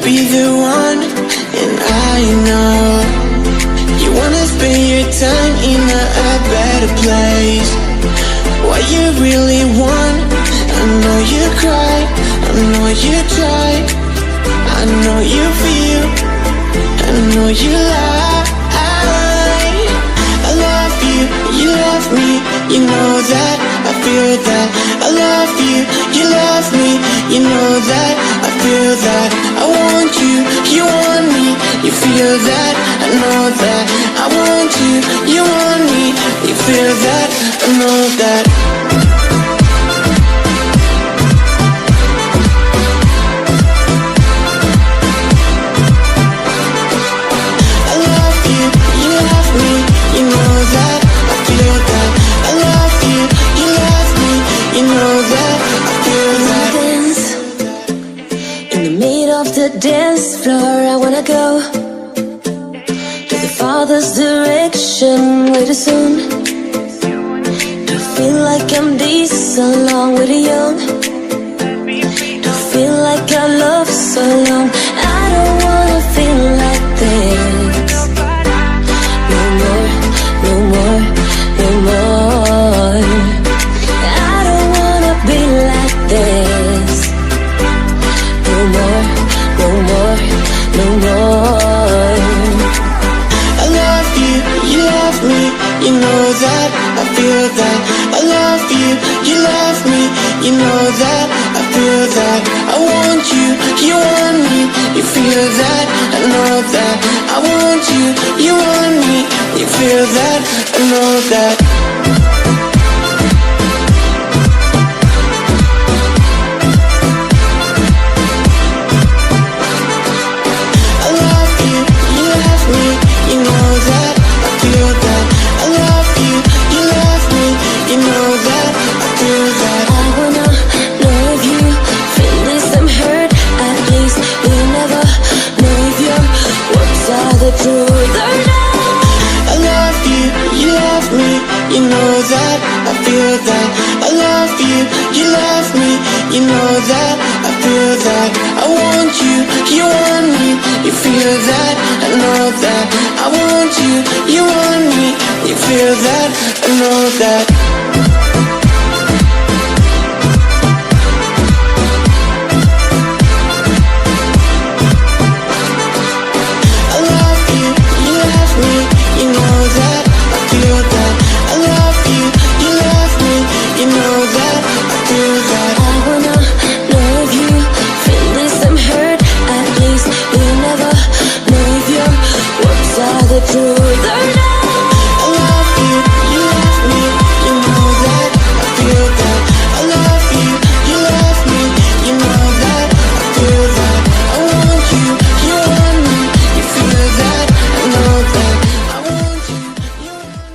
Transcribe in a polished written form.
be the one, and I know you wanna spend your time in a better place. What you really want, I know you cry, I know you try, I know you feel, I know you lie. I love you, you love me, you know that, I feel that. I love you, you love me, you know that, I feel that. I want you, you want me, you feel that, I know that. I want you, you want me, you feel that, I know that. Dance floor, I wanna go to the Father's direction way too soon. To feel like I'm this along with the young. To feel like I love so long. I don't wanna feel like this. No more, no more, no more. I don't wanna be like this. No more, no more, no more. I love you, you love me, you know that, I feel that. I love you, you love me, you know that, I feel that. I want you, you want me, you feel that, I know that. I want you, you want me, you feel that, I know that. You know that, I feel that. I love you, you love me, you know that, I feel that. I want you, you want me, you feel that, I know that. I want you, you want me, you feel that, I know that.